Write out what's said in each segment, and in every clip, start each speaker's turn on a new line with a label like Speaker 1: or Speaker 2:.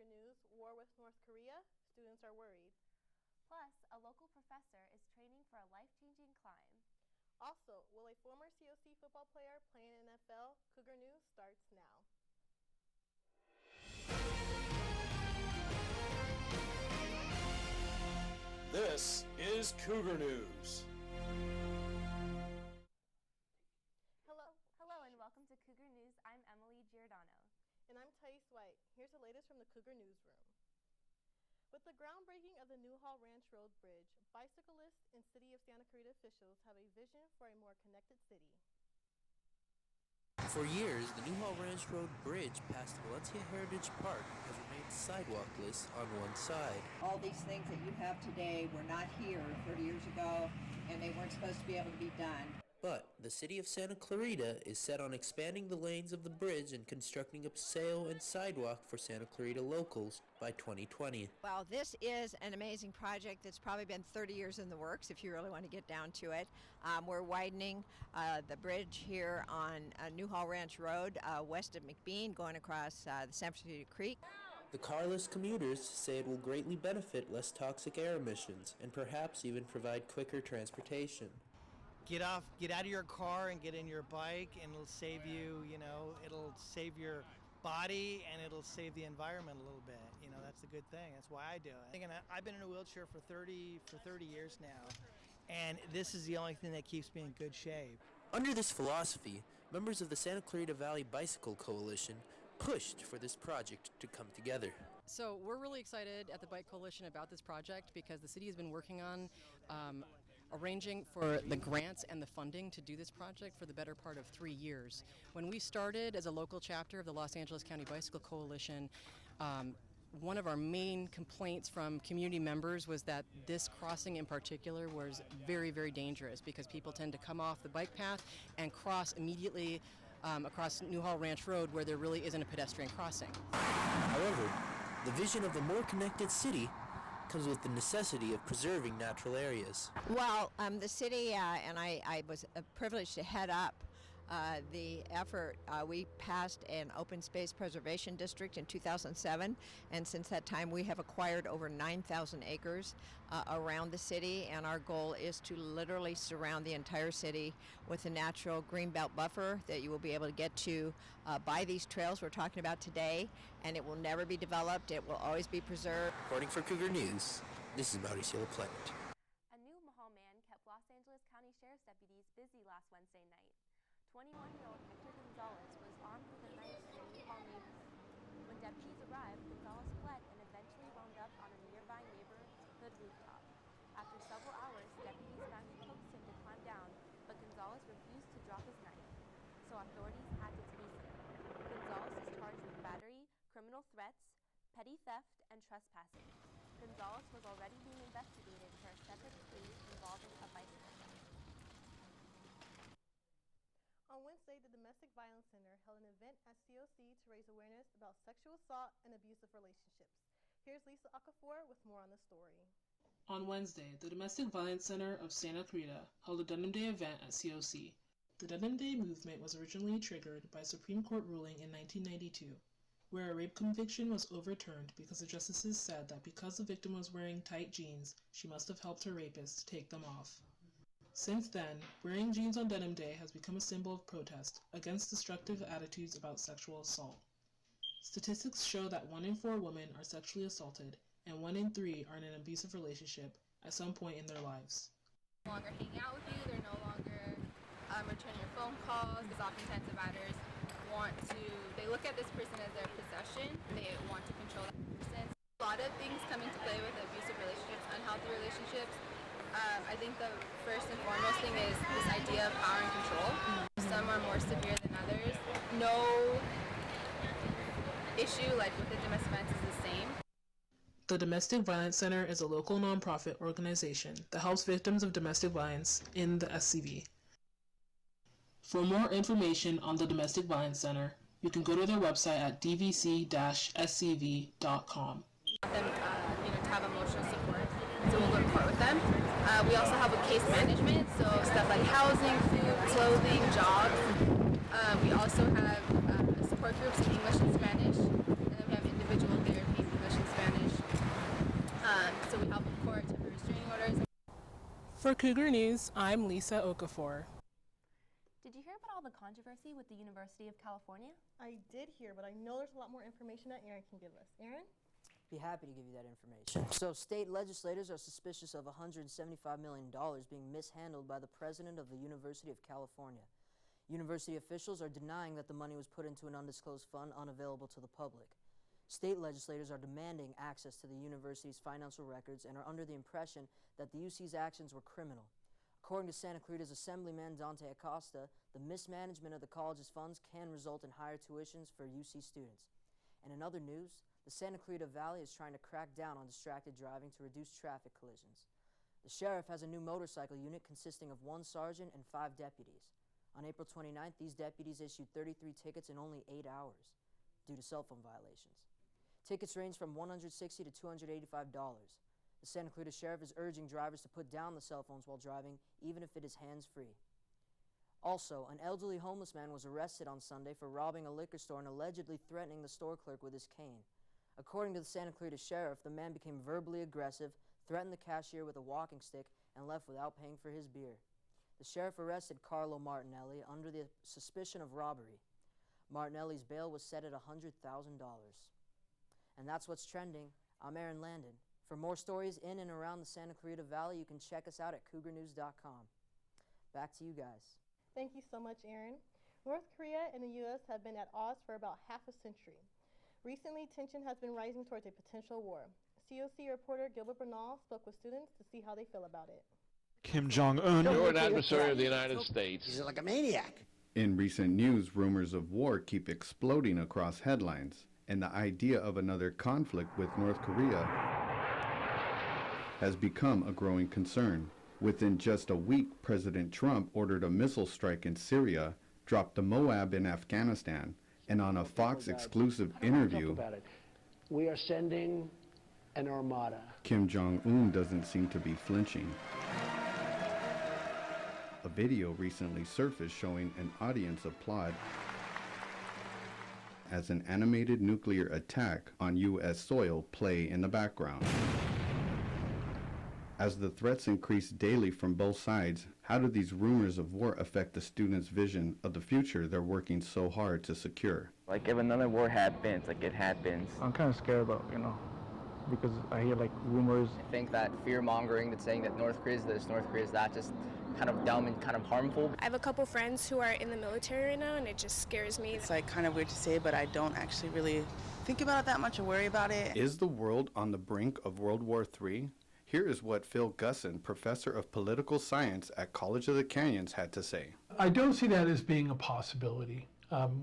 Speaker 1: Cougar News, war with North Korea, students are worried.
Speaker 2: Plus, a local professor is training for a life-changing climb.
Speaker 1: Also, will a former COC football player play in NFL? Cougar News starts now.
Speaker 3: This is Cougar News.
Speaker 2: Hello and welcome to Cougar News. I'm Emily Giordano.
Speaker 1: And I'm Thais White. Here's the latest from the Cougar Newsroom. With the groundbreaking of the Newhall Ranch Road Bridge, bicyclists and City of Santa Clarita officials have a vision for a more connected city.
Speaker 4: For years, the Newhall Ranch Road Bridge past Valencia Heritage Park has remained sidewalkless on one side.
Speaker 5: All these things that you have today were not here 30 years ago, and they weren't supposed to be able to be done.
Speaker 4: But the City of Santa Clarita is set on expanding the lanes of the bridge and constructing a sail and sidewalk for Santa Clarita locals by 2020.
Speaker 6: Well, this is an amazing project that's probably been 30 years in the works, if you really want to get down to it. We're widening the bridge here on Newhall Ranch Road, west of McBean, going across the San Francisco Creek.
Speaker 4: The carless commuters say it will greatly benefit less toxic air emissions and perhaps even provide quicker transportation.
Speaker 7: Get out of your car and get in your bike, and it'll save you, it'll save your body, and it'll save the environment a little bit. That's a good thing. That's why I do it. And I've been in a wheelchair for 30 years now, and this is the only thing that keeps me in good shape.
Speaker 4: Under this philosophy, members of the Santa Clarita Valley Bicycle Coalition pushed for this project to come together.
Speaker 8: So we're really excited at the Bike Coalition about this project because the city has been working on arranging for the grants and the funding to do this project for the better part of 3 years. When we started as a local chapter of the Los Angeles County Bicycle Coalition, one of our main complaints from community members was that this crossing in particular was very, very dangerous because people tend to come off the bike path and cross immediately across Newhall Ranch Road where there really isn't a pedestrian crossing.
Speaker 4: However, the vision of a more connected city comes with the necessity of preserving natural areas.
Speaker 6: Well, the city and I was privileged to head up the effort. We passed an open space preservation district in 2007, and since that time we have acquired over 9,000 acres around the city, and our goal is to literally surround the entire city with a natural greenbelt buffer that you will be able to get to by these trails we're talking about today, and it will never be developed. It will always be preserved.
Speaker 4: Reporting for Cougar News, this is Mauricio LaPlante.
Speaker 2: A new Mahal man kept Los Angeles County Sheriff's deputies busy last Wednesday night. 21-year-old Hector Gonzalez was armed with a knife in the Newhall neighborhood. When deputies arrived, Gonzalez fled and eventually wound up on a nearby neighborhood rooftop. After several hours, deputies finally coaxed him to climb down, but Gonzalez refused to drop his knife, so authorities had to tase him. Gonzalez is charged with battery, criminal threats, petty theft, and trespassing. Gonzalez was already being investigated for a separate case involving a bicycle theft.
Speaker 1: On Wednesday, the Domestic Violence Center held an event at COC to raise awareness about sexual assault and abusive relationships. Here's Lisa Okafor with more on the story.
Speaker 9: On Wednesday, the Domestic Violence Center of Santa Clarita held a Denim Day event at COC. The Denim Day movement was originally triggered by a Supreme Court ruling in 1992, where a rape conviction was overturned because the justices said that because the victim was wearing tight jeans, she must have helped her rapist take them off. Since then, wearing jeans on Denim Day has become a symbol of protest against destructive attitudes about sexual assault. Statistics show that 1 in 4 women are sexually assaulted, and 1 in 3 are in an abusive relationship at some point in their lives.
Speaker 10: No longer hang out with you, they're no longer returning your phone calls, because oftentimes survivors they look at this person as their possession, they want to control that person. A lot of things come into play with abusive relationships, unhealthy relationships. I think the first and foremost thing is this idea of power and control. Some are more severe than others. No issue like with the domestic violence is the same.
Speaker 9: The Domestic Violence Center is a local nonprofit organization that helps victims of domestic violence in the SCV. For more information on the Domestic Violence Center, you can go to their website at dvc-scv.com.
Speaker 10: Them, to have emotional support, so we'll go to court with them. We also have a case management, so stuff like housing, food, clothing, jobs. We also have support groups in English and Spanish, and then we have individual therapy for
Speaker 9: For Cougar News, I'm Lisa Okafor.
Speaker 2: Did you hear about all the controversy with the University of California?
Speaker 1: I did hear, but I know there's a lot more information that Aaron can give us. Aaron?
Speaker 11: Be happy to give you that information. So state legislators are suspicious of $175 million being mishandled by the president of the University of California. University officials are denying that the money was put into an undisclosed fund unavailable to the public. State legislators are demanding access to the university's financial records and are under the impression that the UC's actions were criminal. According to Santa Clarita's Assemblyman Dante Acosta, the mismanagement of the college's funds can result in higher tuitions for UC students. And in other news, the Santa Clarita Valley is trying to crack down on distracted driving to reduce traffic collisions. The sheriff has a new motorcycle unit consisting of 1 sergeant and 5 deputies. On April 29th, these deputies issued 33 tickets in only 8 hours due to cell phone violations. Tickets range from $160 to $285. The Santa Clarita Sheriff is urging drivers to put down the cell phones while driving, even if it is hands-free. Also, an elderly homeless man was arrested on Sunday for robbing a liquor store and allegedly threatening the store clerk with his cane. According to the Santa Clarita Sheriff, the man became verbally aggressive, threatened the cashier with a walking stick, and left without paying for his beer. The sheriff arrested Carlo Martinelli under the suspicion of robbery. Martinelli's bail was set at $100,000. And that's what's trending. I'm Aaron Landon. For more stories in and around the Santa Clarita Valley, you can check us out at cougarnews.com. Back to you guys.
Speaker 1: Thank you so much, Aaron. North Korea and the U.S. have been at odds for about half a century. Recently, tension has been rising towards a potential war. COC reporter Gilbert Bernal spoke with students to see how they feel about it.
Speaker 12: Kim Jong-un.
Speaker 13: You're an adversary of the United States.
Speaker 14: He's like a maniac.
Speaker 15: In recent news, rumors of war keep exploding across headlines, and the idea of another conflict with North Korea has become a growing concern. Within just a week, President Trump ordered a missile strike in Syria, dropped the Moab in Afghanistan, and on a Fox exclusive interview,
Speaker 14: We are sending an armada.
Speaker 15: Kim Jong-un doesn't seem to be flinching. A video recently surfaced showing an audience applaud as an animated nuclear attack on U.S. soil play in the background. As the threats increase daily from both sides, how do these rumors of war affect the students' vision of the future they're working so hard to secure?
Speaker 16: Like if another war happens, like it happens.
Speaker 17: I'm kind of scared about, because I hear like rumors.
Speaker 16: I think that fear-mongering, that's saying that North Korea is this, North Korea is that, just kind of dumb and kind of harmful.
Speaker 18: I have a couple friends who are in the military right now, and it just scares me.
Speaker 19: It's like kind of weird to say, but I don't actually really think about it that much or worry about it.
Speaker 15: Is the world on the brink of World War III? Here is what Phil Gusson, professor of political science at College of the Canyons, had to say.
Speaker 20: I don't see that as being a possibility,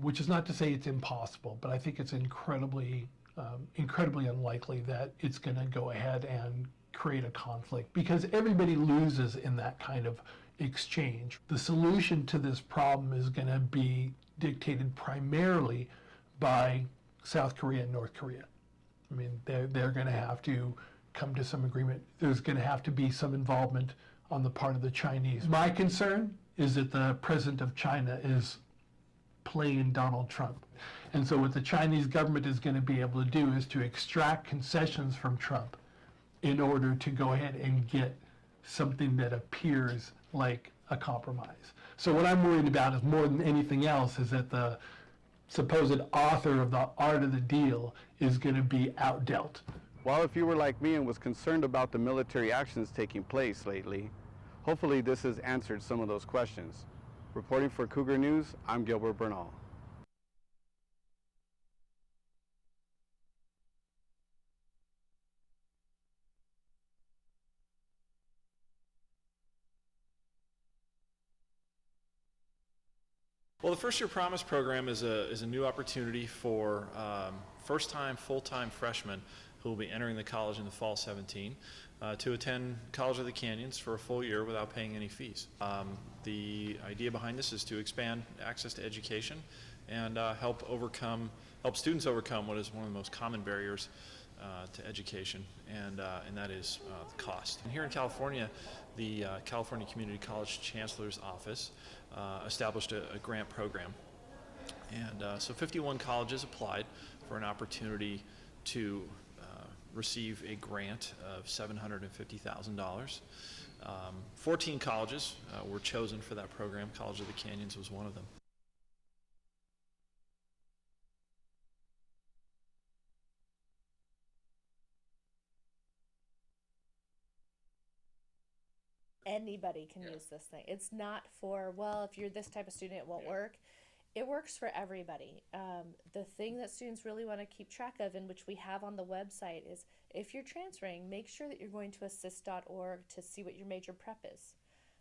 Speaker 20: which is not to say it's impossible, but I think it's incredibly unlikely that it's going to go ahead and create a conflict, because everybody loses in that kind of exchange. The solution to this problem is going to be dictated primarily by South Korea and North Korea. I mean, they're going to have to come to some agreement. There's going to have to be some involvement on the part of the Chinese. My concern is that the president of China is playing Donald Trump. And so what the Chinese government is going to be able to do is to extract concessions from Trump in order to go ahead and get something that appears like a compromise. So what I'm worried about is, more than anything else, is that the supposed author of the art of the deal is going to be outdealt.
Speaker 15: Well, if you were like me and was concerned about the military actions taking place lately, hopefully this has answered some of those questions. Reporting for Cougar News, I'm Gilbert Bernal.
Speaker 12: Well, the First Year Promise program is a new opportunity for first-time, full-time freshmen who will be entering the college in the fall 17 to attend College of the Canyons for a full year without paying any fees. The idea behind this is to expand access to education and help students overcome what is one of the most common barriers to education, and that is the cost. And here in California, the California Community College Chancellor's Office established a grant program. And so 51 colleges applied for an opportunity to receive a grant of $750,000 14 colleges were chosen for that program. College of the Canyons was one of them.
Speaker 21: Anybody can use this thing. It's not for, well, if you're this type of student, it won't work. It works for everybody. The thing that students really want to keep track of, and which we have on the website, is if you're transferring, make sure that you're going to assist.org to see what your major prep is.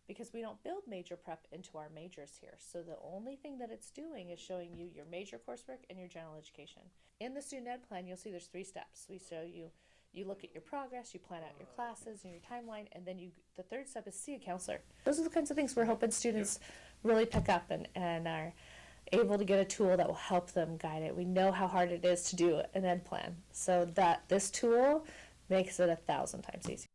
Speaker 21: Because we don't build major prep into our majors here. So the only thing that it's doing is showing you your major coursework and your general education. In the student ed plan, you'll see there's 3 steps. We show you, you look at your progress, you plan out your classes and your timeline, and then the third step is see a counselor. Those are the kinds of things we're hoping students really pick up and are able to get a tool that will help them guide it. We know how hard it is to do an ed plan, so that this tool makes it 1,000 times easier.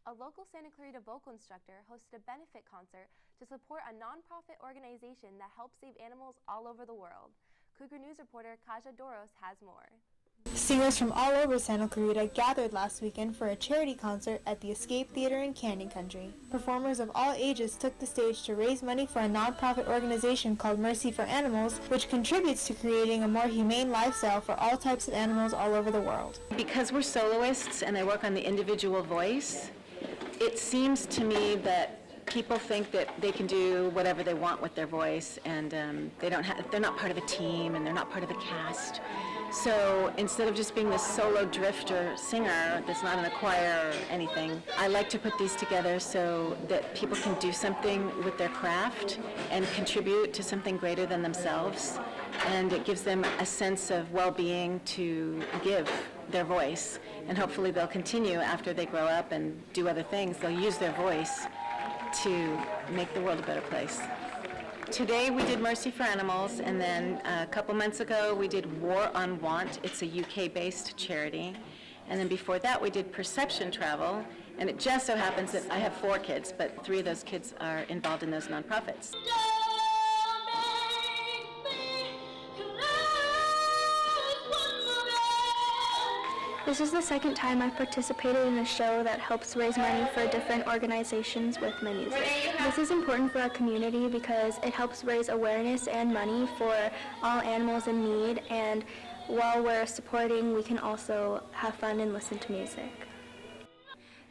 Speaker 2: A local Santa Clarita vocal instructor hosted a benefit concert to support a nonprofit organization that helps save animals all over the world. Cougar News reporter Kaja Doros has more.
Speaker 22: Singers from all over Santa Clarita gathered last weekend for a charity concert at the Escape Theater in Canyon Country. Performers of all ages took the stage to raise money for a nonprofit organization called Mercy for Animals, which contributes to creating a more humane lifestyle for all types of animals all over the world.
Speaker 23: Because we're soloists and I work on the individual voice, it seems to me that people think that they can do whatever they want with their voice, and they're not part of a team and they're not part of the cast. So instead of just being this solo drifter singer that's not in a choir or anything, I like to put these together so that people can do something with their craft and contribute to something greater than themselves. And it gives them a sense of well-being to give their voice. And hopefully they'll continue after they grow up and do other things. They'll use their voice to make the world a better place. Today we did Mercy for Animals, and then a couple months ago we did War on Want. It's a UK-based charity. And then before that we did Perception Travel, and it just so happens that I have 4 kids, but 3 of those kids are involved in those nonprofits.
Speaker 22: This is the second time I've participated in a show that helps raise money for different organizations with my music. This is important for our community because it helps raise awareness and money for all animals in need, and while we're supporting, we can also have fun and listen to music.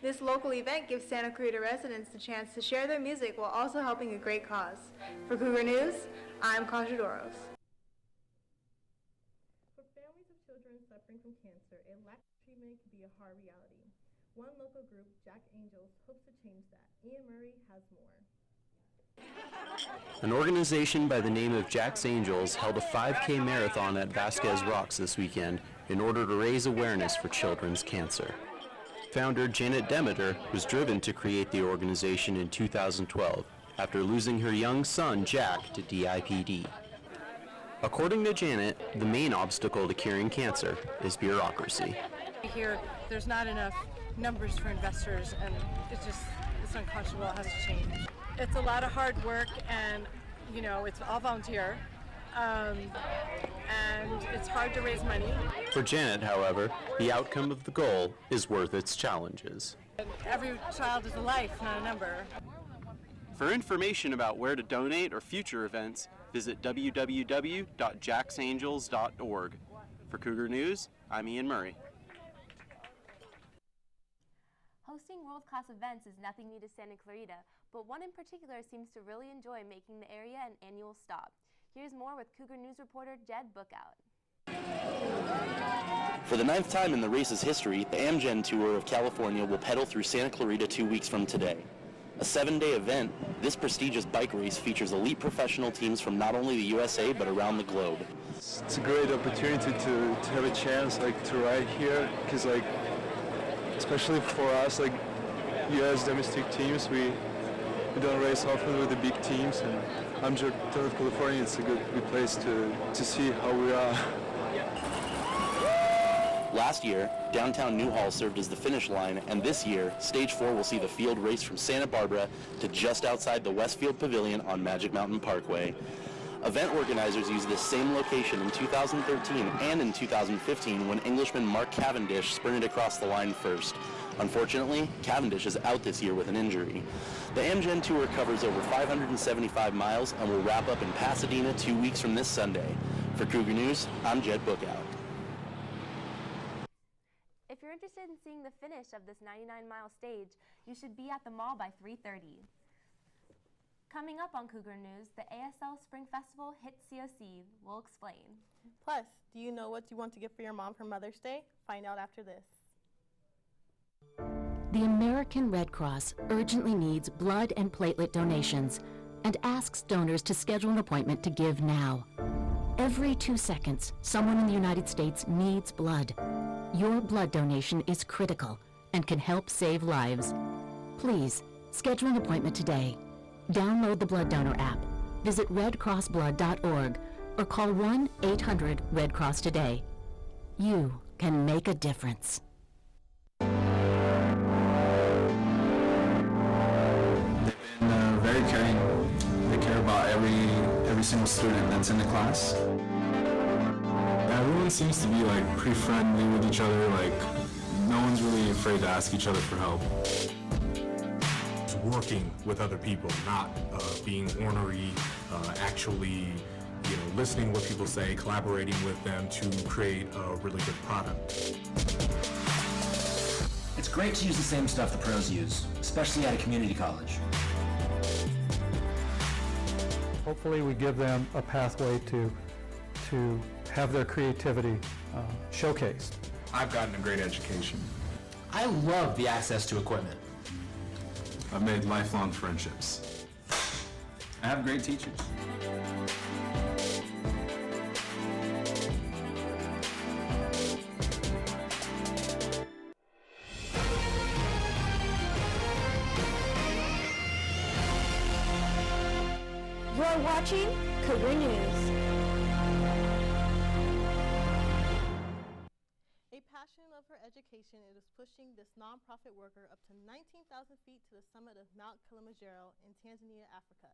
Speaker 24: This local event gives Santa Clarita residents the chance to share their music while also helping a great cause. For Cougar News, I'm Kaja Doros.
Speaker 1: For families of children suffering from cancer, a lack of treatment can be a hard reality. One local group, Jack Angels, hopes to change that. Ian Murray has more.
Speaker 25: An organization by the name of Jack's Angels held a 5K marathon at Vasquez Rocks this weekend in order to raise awareness for children's cancer. Founder Janet Demeter was driven to create the organization in 2012 after losing her young son Jack to DIPD. According to Janet, the main obstacle to curing cancer is bureaucracy.
Speaker 26: Here, there's not enough numbers for investors, and it's unconscionable. It has to change. It's a lot of hard work, and it's all volunteer, and it's hard to raise money.
Speaker 25: For Janet, however, the outcome of the goal is worth its challenges.
Speaker 26: Every child is a life, not a number.
Speaker 25: For information about where to donate or future events, visit www.jacksangels.org. For Cougar News, I'm Ian Murray.
Speaker 2: Hosting world-class events is nothing new to Santa Clarita, but one in particular seems to really enjoy making the area an annual stop. Here's more with Cougar News reporter Jed Bookout.
Speaker 27: For the 9th time in the race's history, the Amgen Tour of California will pedal through Santa Clarita 2 weeks from today. A 7-day event, this prestigious bike race features elite professional teams from not only the USA but around the globe.
Speaker 28: It's a great opportunity to have a chance to ride here, because especially for us, U.S. domestic teams, we don't race often with the big teams, and I'm sure North California, it's a good place to see how we are.
Speaker 27: Last year, downtown Newhall served as the finish line, and this year, Stage 4 will see the field race from Santa Barbara to just outside the Westfield Pavilion on Magic Mountain Parkway. Event organizers used this same location in 2013 and in 2015 when Englishman Mark Cavendish sprinted across the line first. Unfortunately, Cavendish is out this year with an injury. The Amgen Tour covers over 575 miles and will wrap up in Pasadena 2 weeks from this Sunday. For Cougar News, I'm Jed Bookout.
Speaker 2: If you're interested in seeing the finish of this 99-mile stage, you should be at the mall by 3:30. Coming up on Cougar News, the ASL Spring Festival hits COC. We'll explain.
Speaker 1: Plus, do you know what you want to get for your mom for Mother's Day? Find out after this.
Speaker 3: The American Red Cross urgently needs blood and platelet donations and asks donors to schedule an appointment to give now. Every 2 seconds, someone in the United States needs blood. Your blood donation is critical and can help save lives. Please, schedule an appointment today. Download the Blood Donor app, visit redcrossblood.org, or call 1-800-RED-CROSS today. You can make a difference.
Speaker 4: Very caring. They care about every single student that's in the class. Everyone seems to be like pretty friendly with each other. Like no one's really afraid to ask each other for help.
Speaker 5: Working with other people, not being ornery, actually, listening to what people say, collaborating with them to create a really good product.
Speaker 6: It's great to use the same stuff the pros use, especially at a community college.
Speaker 17: Hopefully we give them a pathway to have their creativity showcased.
Speaker 4: I've gotten a great education.
Speaker 6: I love the access to equipment.
Speaker 4: I've made lifelong friendships. I have great teachers.
Speaker 7: You're watching Cougar News.
Speaker 1: A passion of her education, it is pushing this nonprofit worker up to 19,000 feet to the summit of Mount Kilimanjaro in Tanzania, Africa.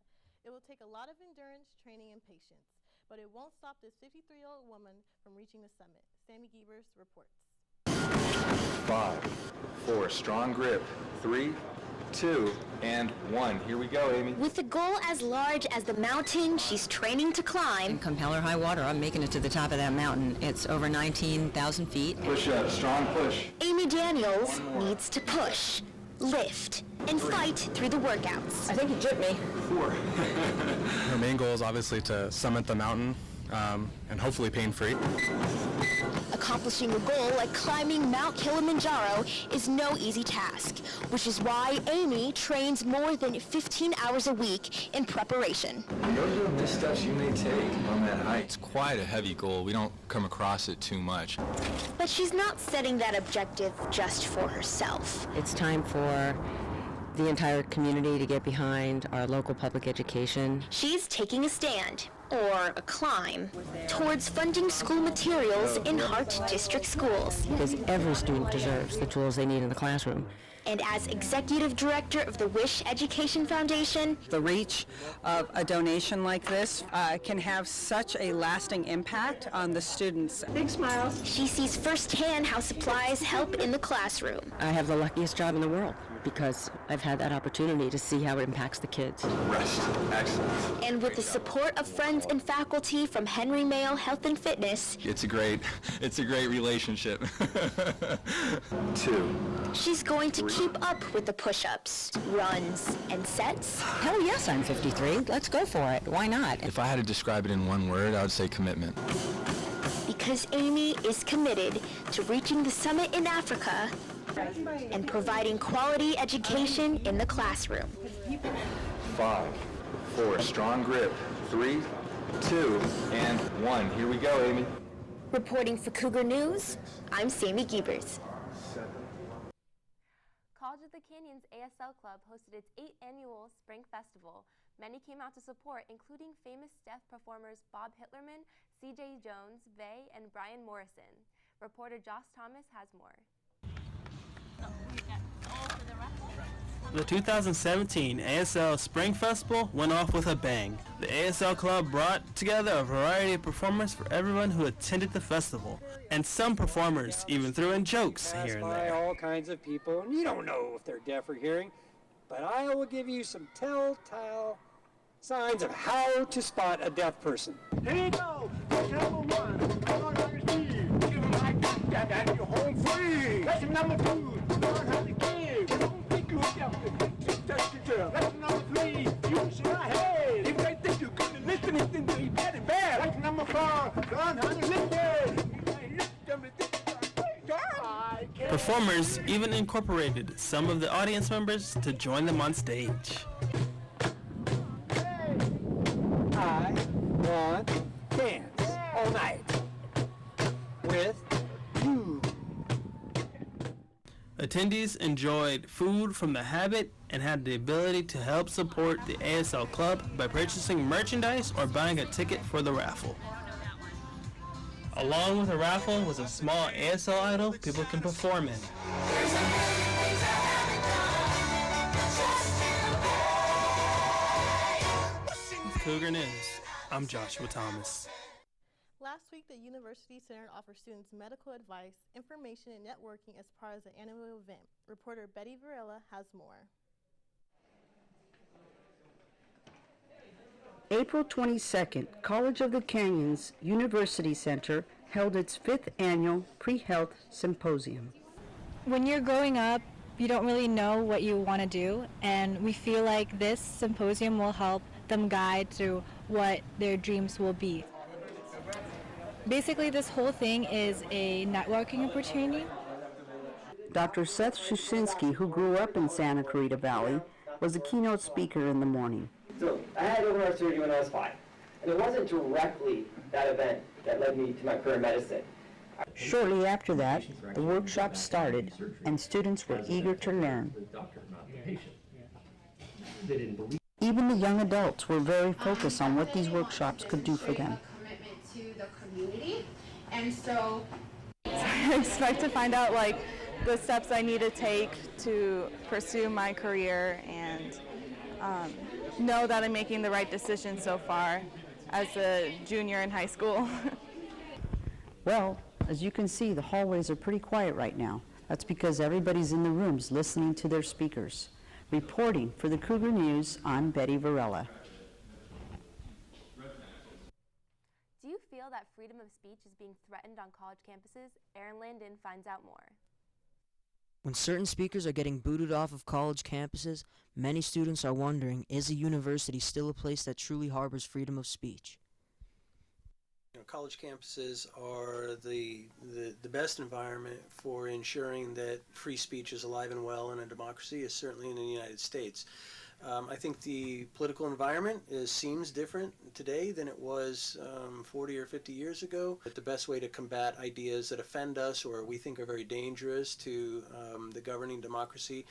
Speaker 1: It will take a lot of endurance, training, and patience, but it won't stop this 53-year-old woman from reaching the summit. Sammy Giebers reports.
Speaker 8: 5, 4, strong grip, 3, 2, and 1. Here we go, Amy.
Speaker 7: With a goal as large as the mountain she's training to climb.
Speaker 9: Come hell or high water, I'm making it to the top of that mountain. It's over 19,000 feet.
Speaker 8: Push up, strong push.
Speaker 7: Amy Daniels needs to push, lift, and fight through the workouts.
Speaker 9: I think you jipped me.
Speaker 8: 4.
Speaker 4: Her main goal is obviously to summit the mountain and hopefully pain-free.
Speaker 7: Accomplishing a goal like climbing Mount Kilimanjaro is no easy task, which is why Amy trains more than 15 hours a week in preparation.
Speaker 8: Those are the missteps you may take on that hike.
Speaker 5: It's quite a heavy goal. We don't come across it too much.
Speaker 7: But she's not setting that objective just for herself.
Speaker 9: It's time for the entire community to get behind our local public education.
Speaker 7: She's taking a stand, or a climb, towards funding school materials in Hart District schools.
Speaker 9: Because every student deserves the tools they need in the classroom.
Speaker 7: And as executive director of the Wish Education Foundation,
Speaker 10: the reach of a donation like this can have such a lasting impact on the students.
Speaker 7: Big smiles. She sees firsthand how supplies help in the classroom.
Speaker 9: I have the luckiest job in the world because I've had that opportunity to see how it impacts the kids.
Speaker 8: Rest. Excellent.
Speaker 7: And with the support of friends and faculty from Henry Mayo Health and Fitness,
Speaker 5: It's a great relationship.
Speaker 8: 2.
Speaker 7: she's going to keep up with the push-ups, runs, and sets.
Speaker 9: Hell yes, I'm 53. Let's go for it. Why not?
Speaker 5: If I had to describe it in one word, I would say commitment.
Speaker 7: Because Amy is committed to reaching the summit in Africa and providing quality education in the classroom.
Speaker 8: 5, 4, strong grip, 3, 2, and 1. Here we go, Amy.
Speaker 7: Reporting for Cougar News, I'm Sammy Giebers.
Speaker 2: College of the Canyons ASL Club hosted its 8th annual Spring Festival. Many came out to support, including famous deaf performers Bob Hitlerman, C.J. Jones, Vay, and Brian Morrison. Reporter Josh Thomas has more.
Speaker 7: So we got all for the raffle.
Speaker 11: The 2017 ASL Spring Festival went off with a bang. The ASL Club brought together a variety of performers for everyone who attended the festival, and some performers even threw in jokes here and
Speaker 13: By
Speaker 11: there.
Speaker 13: all kinds of people, and you don't know if they're deaf or hearing, but I will give you some telltale signs of how to spot a deaf person. Here you go. Number one, learn how to speak. Give them like that, and you're home free. Lesson number two, learn how to give. Don't think you're deaf. Lesson number three, use your head. If they think you're good at listening, then they bad and bad. Lesson number four, learn how to listen.
Speaker 11: Performers even incorporated some of the audience members to join them on stage.
Speaker 13: I want to dance all night with you.
Speaker 11: Attendees enjoyed food from the Habit and had the ability to help support the ASL Club by purchasing merchandise or buying a ticket for the raffle. Along with the raffle was a small ASL idol people can perform in. With Cougar News, I'm Joshua Thomas.
Speaker 1: Last week, the University Center offered students medical advice, information, and networking as part of the annual event. Reporter Betty Varela has more.
Speaker 14: April 22nd, College of the Canyons University Center held its 5th annual pre-health symposium.
Speaker 24: When you're growing up, you don't really know what you want to do, and we feel like this symposium will help them guide through what their dreams will be. Basically, this whole thing is a networking opportunity.
Speaker 14: Dr. Seth Shushinsky, who grew up in Santa Clarita Valley, was the keynote speaker in the morning.
Speaker 15: So I had open heart surgery when I was 5, and it wasn't directly that event that led me to my career in medicine.
Speaker 14: Shortly after that, the workshop started, and students were eager to learn. Even the young adults were very focused on what these workshops could do for them.
Speaker 16: Commitment to the community, and so
Speaker 24: I expect to find out the steps I need to take to pursue my career and know that I'm making the right decision so far as a junior in high school.
Speaker 14: Well, as you can see, the hallways are pretty quiet right now. That's because everybody's in the rooms listening to their speakers. Reporting for the Cougar News, I'm Betty Varela.
Speaker 2: Do you feel that freedom of speech is being threatened on college campuses? Aaron Landon finds out more.
Speaker 18: When certain speakers are getting booted off of college campuses, many students are wondering, is a university still a place that truly harbors freedom of speech?
Speaker 19: College campuses are the best environment for ensuring that free speech is alive and well in a democracy, is certainly in the United States. I think the political environment seems different today than it was 40 or 50 years ago. But the best way to combat ideas that offend us or we think are very dangerous to the governing democracy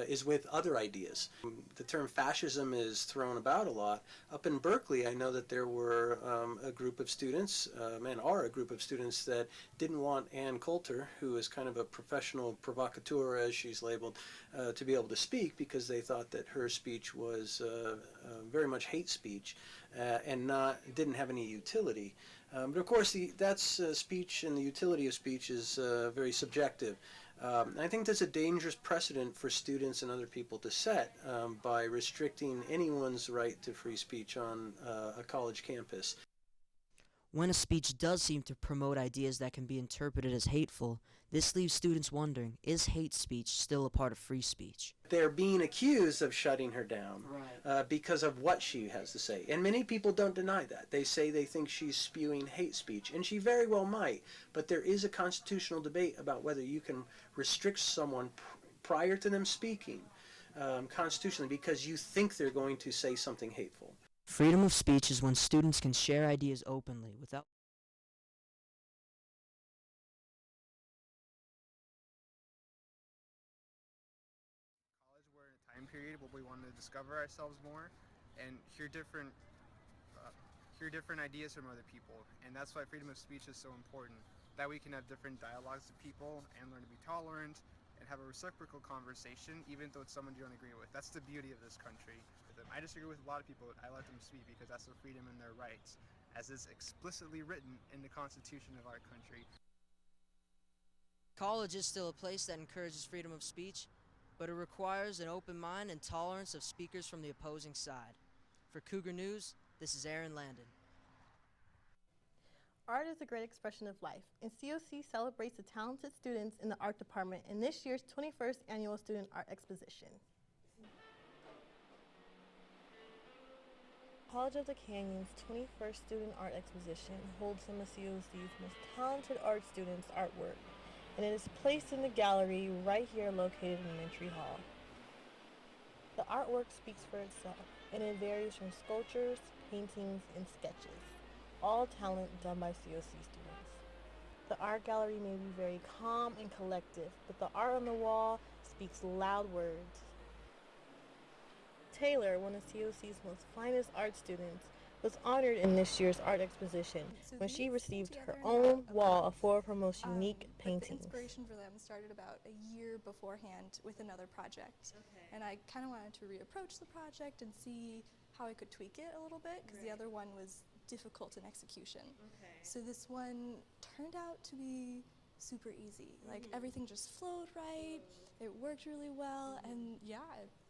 Speaker 19: is with other ideas. The term fascism is thrown about a lot. Up in Berkeley, I know that there were a group of students, and are a group of students, that didn't want Ann Coulter, who is kind of a professional provocateur, as she's labeled, to be able to speak because they thought that her speech was very much hate speech and didn't have any utility. But of course, that's speech, and the utility of speech is very subjective. I think there's a dangerous precedent for students and other people to set by restricting anyone's right to free speech on a college campus.
Speaker 18: When a speech does seem to promote ideas that can be interpreted as hateful, this leaves students wondering, is hate speech still a part of free speech?
Speaker 19: They're being accused of shutting her down because of what she has to say. And many people don't deny that. They say they think she's spewing hate speech, and she very well might. But there is a constitutional debate about whether you can restrict someone prior to them speaking constitutionally because you think they're going to say something hateful.
Speaker 18: Freedom of speech is when students can share ideas openly without
Speaker 20: period where we wanted to discover ourselves more and hear different ideas from other people, and that's why freedom of speech is so important, that we can have different dialogues with people and learn to be tolerant and have a reciprocal conversation, even though it's someone you don't agree with. That's the beauty of this country. I disagree with a lot of people, but I let them speak because that's their freedom and their rights, as is explicitly written in the Constitution of our country.
Speaker 18: College is still a place that encourages freedom of speech, but it requires an open mind and tolerance of speakers from the opposing side. For Cougar News, this is Aaron Landon.
Speaker 1: Art is a great expression of life, and COC celebrates the talented students in the art department in this year's 21st Annual Student Art Exposition. College of the Canyon's 21st Student Art Exposition holds some of COC's most talented art students' artwork, and it is placed in the gallery right here located in Mentry Hall. The artwork speaks for itself, and it varies from sculptures, paintings, and sketches, all talent done by COC students. The art gallery may be very calm and collective, but the art on the wall speaks loud words. Taylor, one of COC's most finest art students, was honored in this year's art exposition when she received her own wall full of her most unique paintings.
Speaker 12: The inspiration for them started about a year beforehand with another project. Okay. And I kind of wanted to reapproach the project and see how I could tweak it a little bit, because the other one was difficult in execution. Okay. So this one turned out to be super easy. Like everything just flowed right, it worked really well, and yeah,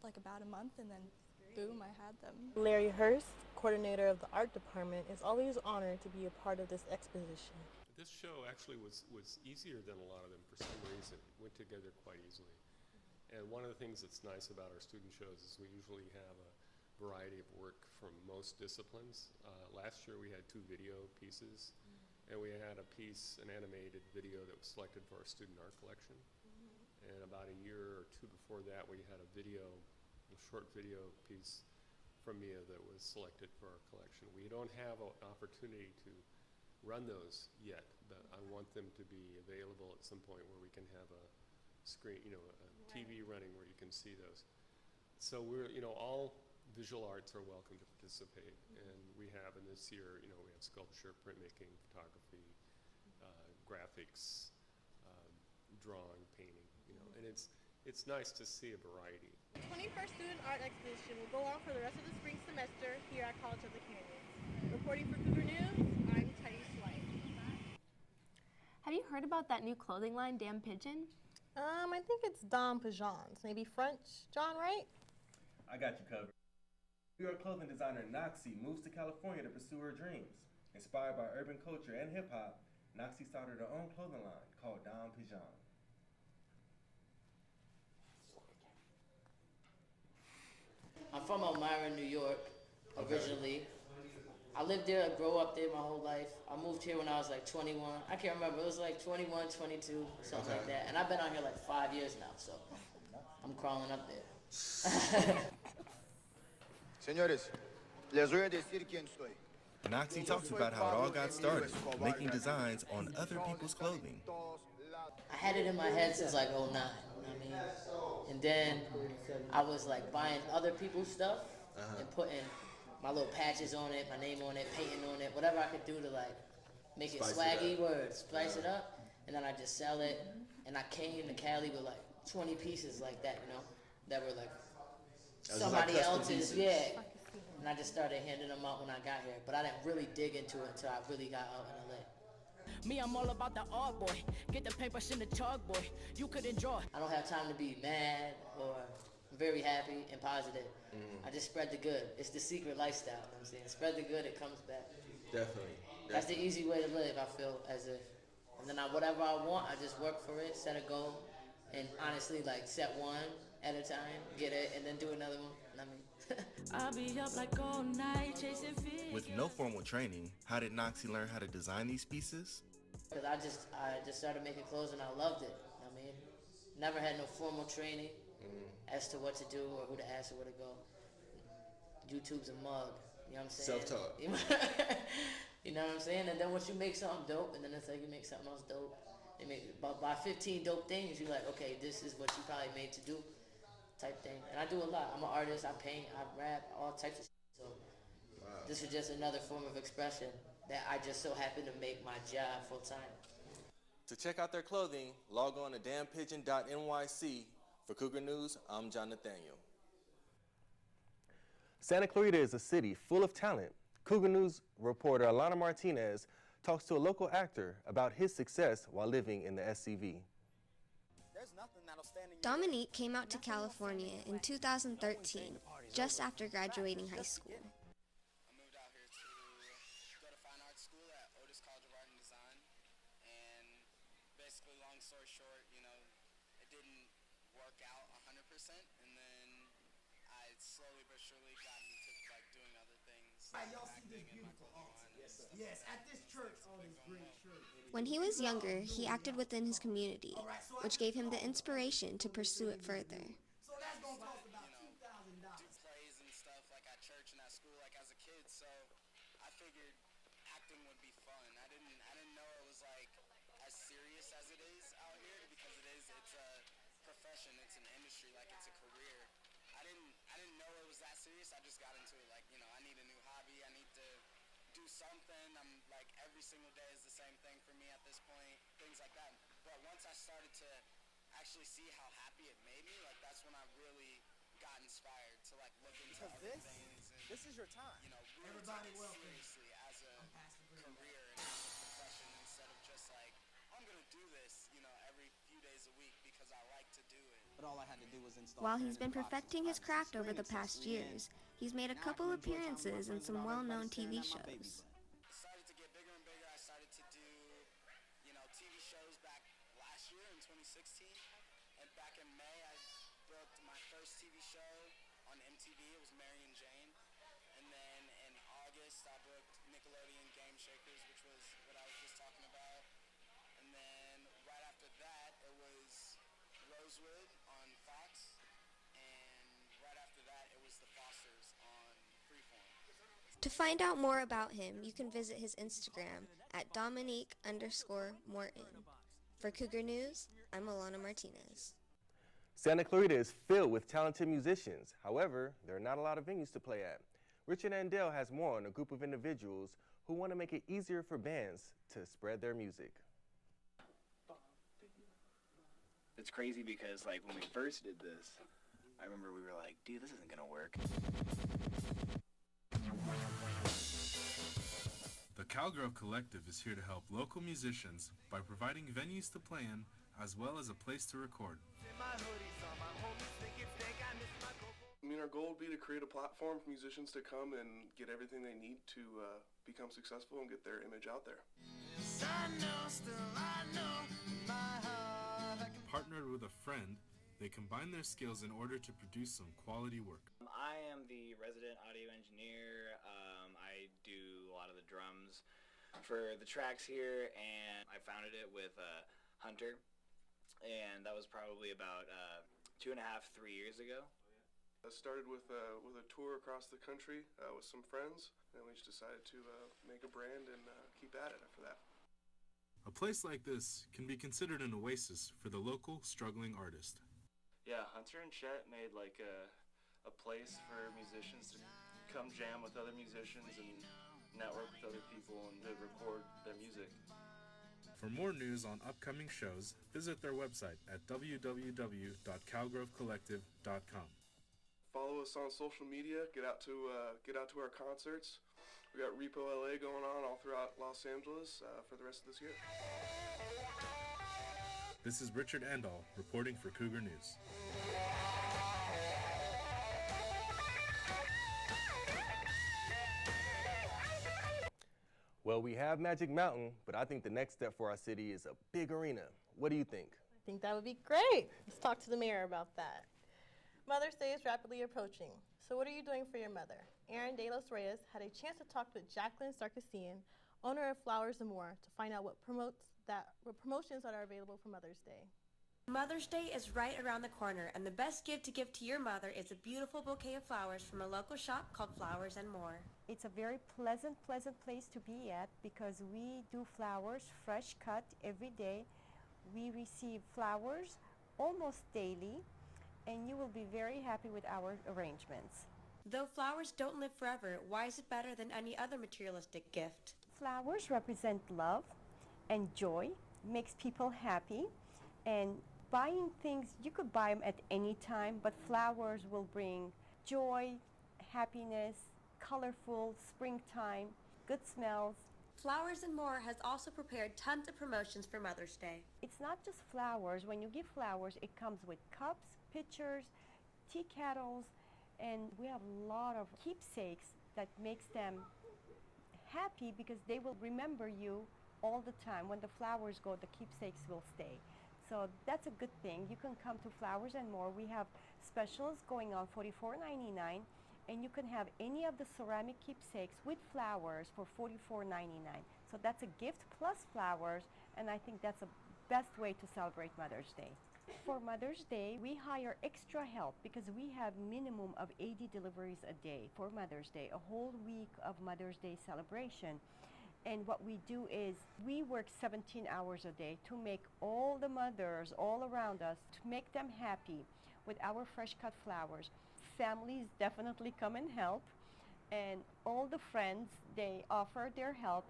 Speaker 12: like about a month and then boom, I had them.
Speaker 1: Larry Hurst, coordinator of the art department, is always honored to be a part of this exposition.
Speaker 21: This show actually was easier than a lot of them for some reason. It went together quite easily. And one of the things that's nice about our student shows is we usually have a variety of work from most disciplines. Last year we had 2 video pieces, and we had a piece, an animated video that was selected for our student art collection. And about a year or 2 before that, we had a short video piece from Mia that was selected for our collection. We don't have an opportunity to run those yet, but I want them to be available at some point where we can have a screen, a TV running where you can see those. So we're, all visual arts are welcome to participate, and we have in this year, we have sculpture, printmaking, photography, graphics, drawing, painting, and it's nice to see a variety.
Speaker 1: The 21st Student Art Exposition will go on for the rest of the spring semester here at College of the Canyons. Reporting for Cougar News, I'm Thais White.
Speaker 2: Have you heard about that new clothing line, Damn Pigeon?
Speaker 1: I think it's Dom Pigeons, maybe French, John, right?
Speaker 22: I got you covered. New York clothing designer Noxie moves to California to pursue her dreams. Inspired by urban culture and hip-hop, Noxie started her own clothing line called Dom Pigeon.
Speaker 23: I'm from Elmira, New York, originally. I lived there, I grew up there my whole life. I moved here when I was like 21. I can't remember, it was like 21, 22, something like that. And I've been out here like 5 years now, so I'm crawling up there.
Speaker 22: Señores, les voy a decir quién soy. Noxie talks about how it all got started, making designs on other people's clothing.
Speaker 23: I had it in my head since like 09, you know what I mean? And then I was like buying other people's stuff and putting my little patches on it, my name on it, painting on it, whatever I could do to like make it swaggy words, spice it up, and then I just sell it. And I came to Cali with like 20 pieces like that, that were like somebody else's, yeah. And I just started handing them out when I got here, but I didn't really dig into it until I really got out in LA.
Speaker 25: Me, I'm all about the art, boy. Get the papers in the chalk, boy. You couldn't draw.
Speaker 23: I don't have time to be mad or very happy and positive. I just spread the good. It's the secret lifestyle, you know what I'm saying? Spread the good, it comes back.
Speaker 22: Definitely.
Speaker 23: That's the easy way to live, I feel, as if. And then whatever I want, I just work for it, set a goal, and honestly, like, set one at a time, get it, and then do another one. You know what I mean?
Speaker 25: I'll be up like all night chasing fear.
Speaker 22: With no formal training, how did Noxie learn how to design these pieces?
Speaker 23: Because I just started making clothes and I loved it. You know what I mean? Never had no formal training as to what to do or who to ask or where to go. YouTube's a mug. You know what I'm saying?
Speaker 22: Self-taught.
Speaker 23: You know what I'm saying? And then once you make something dope, and then it's like you make something else dope. You make by 15 dope things, you're like, okay, this is what you probably made to do, type thing. And I do a lot. I'm an artist. I paint. I rap. All types of shit. So this is just another form of expression that I just so happen to make my job full time.
Speaker 22: To check out their clothing, log on to damnpigeon.nyc. For Cougar News, I'm John Nathaniel. Santa Clarita is a city full of talent. Cougar News reporter Alana Martinez talks to a local actor about his success while living in the SCV.
Speaker 3: Dominique came out to California in 2013, just after graduating high school.
Speaker 4: Yes, at this church, all these great church.
Speaker 3: When he was younger, he acted within his community, which gave him the inspiration to pursue it further.
Speaker 4: So that's going to cost about $2,000.
Speaker 6: Plays and stuff like at church and at school like as a kid, so I figured acting would be fun. I didn't know it was like as serious as it is out here, because it's a profession, it's an industry, like it's a career. I didn't know it was that serious. I just got into it like, I need a new hobby, I need to do something. I'm like, every single day is the same thing for me at this point, things like that. But once I started to actually see how happy it made me, like that's when I really got inspired to like look into other things. And,
Speaker 4: this is your time.
Speaker 6: Really
Speaker 4: Everybody
Speaker 6: take it
Speaker 4: welcome.
Speaker 6: seriously as a career and as a profession, instead of just like, I'm gonna do this, every few days a week because I like to do it.
Speaker 4: But all I had to do was install.
Speaker 3: While he's been perfecting his craft over the past years, he's made a couple appearances in some well-known TV shows.
Speaker 6: It started to get bigger and bigger. I started to do, TV shows back last year in 2016. And back in May, I booked my first TV show on MTV. It was Mary and Jane. And then in August, I booked Nickelodeon Game Shakers, which was what I was just talking about. And then right after that, it was Rosewood on Fox. And right after that, it was The Fosters on Freeform.
Speaker 3: To find out more about him, you can visit his Instagram at Dominique_Morton. For Cougar News, I'm Alana Martinez.
Speaker 22: Santa Clarita is filled with talented musicians. However, there are not a lot of venues to play at. Richard Andell has more on a group of individuals who want to make it easier for bands to spread their music.
Speaker 10: It's crazy because like when we first did this, I remember we were like, dude, this isn't gonna work.
Speaker 17: The Cowgirl Collective is here to help local musicians by providing venues to play in as well as a place to record.
Speaker 26: I mean, our goal would be to create a platform for musicians to come and get everything they need to become successful and get their image out there.
Speaker 17: Partnered with a friend, they combine their skills in order to produce some quality work.
Speaker 10: I am the resident audio engineer. I do a lot of the drums for the tracks here, and I founded it with Hunter, and that was probably about 2.5, 3 years ago.
Speaker 26: I started with a tour across the country with some friends, and we just decided to make a brand and keep at it after that.
Speaker 17: A place like this can be considered an oasis for the local struggling artist.
Speaker 27: Yeah, Hunter and Chet made like a place for musicians to come jam with other musicians and network with other people and to record their music.
Speaker 17: For more news on upcoming shows, visit their website at www.cowgrovecollective.com.
Speaker 26: Follow us on social media. Get out to our concerts. We got Repo LA going on all throughout Los Angeles for the rest of this year.
Speaker 17: This is Richard Andall reporting for Cougar News.
Speaker 22: Well, we have Magic Mountain, but I think the next step for our city is a big arena. What do you think?
Speaker 1: I think that would be great. Let's talk to the mayor about that. Mother's Day is rapidly approaching. So what are you doing for your mother? Aaron De Los Reyes had a chance to talk with Jacqueline Sarkisian, owner of Flowers and More, to find out what promotions that are available for Mother's Day.
Speaker 28: Mother's Day is right around the corner, and the best gift to give to your mother is a beautiful bouquet of flowers from a local shop called Flowers and More.
Speaker 29: It's a very pleasant place to be at because we do flowers fresh cut every day. We receive flowers almost daily, and you will be very happy with our arrangements.
Speaker 28: Though flowers don't live forever, why is it better than any other materialistic gift?
Speaker 29: Flowers represent love and joy makes people happy. And buying things, you could buy them at any time, but flowers will bring joy, happiness, colorful, springtime, good smells.
Speaker 28: Flowers and More has also prepared tons of promotions for Mother's Day.
Speaker 29: It's not just flowers. When you give flowers, it comes with cups, pitchers, tea kettles, and we have a lot of keepsakes that makes them happy because they will remember you all the time. When the flowers go, the keepsakes will stay. So that's a good thing. You can come to Flowers and More. We have specials going on $44.99, and you can have any of the ceramic keepsakes with flowers for $44.99. So that's a gift plus flowers, and I think that's the best way to celebrate Mother's Day. For Mother's Day, we hire extra help because we have minimum of 80 deliveries a day for Mother's Day, a whole week of Mother's Day celebration. And what we do is we work 17 hours a day to make all the mothers all around us, to make them happy with our fresh cut flowers. Families definitely come and help, and all the friends, they offer their help,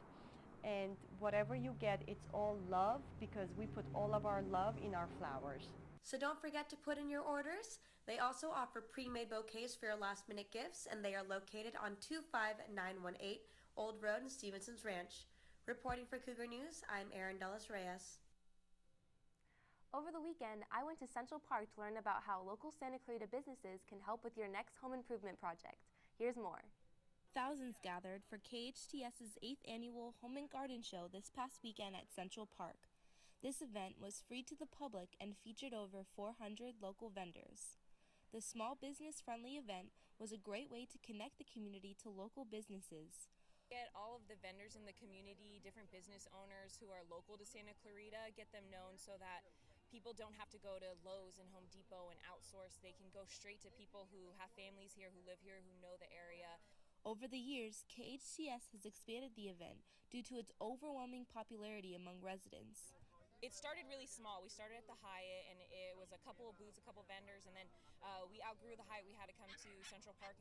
Speaker 29: and whatever you get, it's all love because we put all of our love in our flowers.
Speaker 28: So don't forget to put in your orders. They also offer pre-made bouquets for your last-minute gifts, and they are located on 25918 Old Road in Stevenson's Ranch. Reporting for Cougar News, I'm Erin Dulles Reyes.
Speaker 2: Over the weekend, I went to Central Park to learn about how local Santa Clarita businesses can help with your next home improvement project. Here's more.
Speaker 5: Thousands gathered for KHTS's 8th annual Home and Garden Show this past weekend at Central Park. This event was free to the public and featured over 400 local vendors. The small business-friendly event was a great way to connect the community to local businesses.
Speaker 7: Get all of the vendors in the community, different business owners who are local to Santa Clarita, get them known so that people don't have to go to Lowe's and Home Depot and outsource. They can go straight to people who have families here, who live here, who know the area.
Speaker 5: Over the years, KHTS has expanded the event due to its overwhelming popularity among residents.
Speaker 7: It started really small. We started at the Hyatt, and it was a couple of booths, a couple of vendors, and then we outgrew the Hyatt. We had to come to Central Park.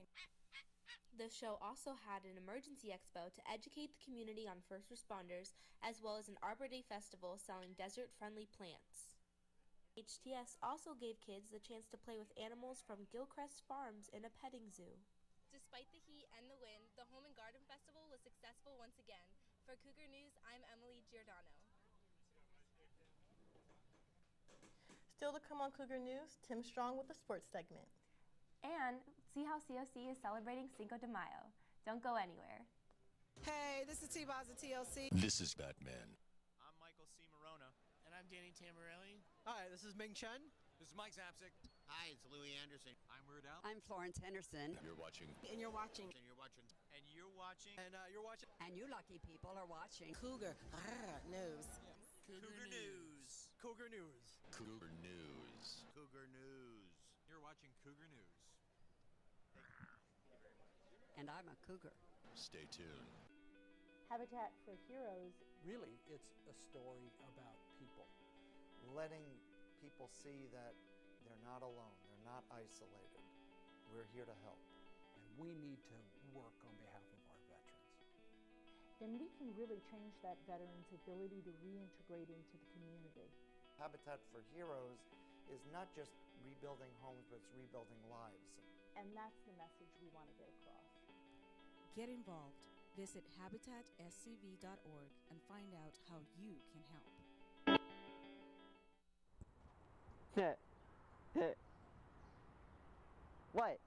Speaker 5: The show also had an emergency expo to educate the community on first responders, as well as an Arbor Day festival selling desert-friendly plants. HTS also gave kids the chance to play with animals from Gilchrist Farms in a petting zoo.
Speaker 8: Despite the heat and the wind, the Home and Garden Festival was successful once again. For Cougar News, I'm Emily Giordano.
Speaker 1: Still to come on Cougar News, Tim Strong with the sports segment.
Speaker 2: And see how COC is celebrating Cinco de Mayo. Don't go anywhere.
Speaker 9: Hey, this is T-Boz of TLC.
Speaker 11: This is Batman.
Speaker 13: I'm Michael C. Morona.
Speaker 15: And I'm Danny Tamarelli.
Speaker 13: Hi, this is Ming Chen.
Speaker 11: This is Mike Zapsik.
Speaker 13: Hi, it's Louis Anderson. I'm Weird Al.
Speaker 16: I'm Florence Henderson.
Speaker 11: You're watching.
Speaker 9: And you're watching.
Speaker 13: And you're watching. And you're watching.
Speaker 9: And you're watching.
Speaker 16: And you lucky people are watching
Speaker 9: Cougar News.
Speaker 13: Cougar News. Cougar News.
Speaker 11: Cougar News.
Speaker 13: Cougar News. You're watching Cougar News.
Speaker 16: And I'm a cougar.
Speaker 11: Stay tuned.
Speaker 24: Habitat for Heroes.
Speaker 30: Really, it's a story about people. Letting people see that they're not alone, they're not isolated. We're here to help. And we need to work on behalf of our veterans.
Speaker 24: Then we can really change that veteran's ability to reintegrate into the community.
Speaker 30: Habitat for Heroes is not just rebuilding homes, but it's rebuilding lives.
Speaker 24: And that's the message we want to get across.
Speaker 31: Get involved. Visit habitatscv.org and find out how you can help.
Speaker 32: What?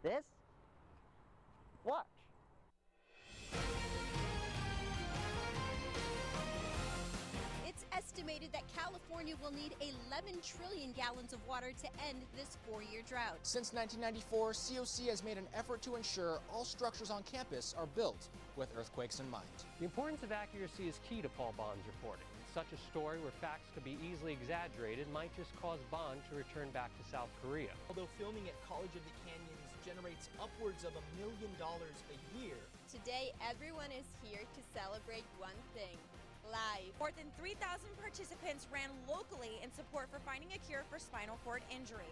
Speaker 32: This? Watch.
Speaker 33: It's estimated that California will need 11 trillion gallons of water to end this 4-year drought.
Speaker 34: Since 1994, COC has made an effort to ensure all structures on campus are built with earthquakes in mind.
Speaker 35: The importance of accuracy is key to Paul Bond's reporting. Such a story where facts could be easily exaggerated might just cause Bond to return back to South Korea.
Speaker 36: Although filming at College of the Canyons generates upwards of $1 million a year.
Speaker 33: Today, everyone is here to celebrate one thing: life.
Speaker 37: More than 3,000 participants ran locally in support for finding a cure for spinal cord injury.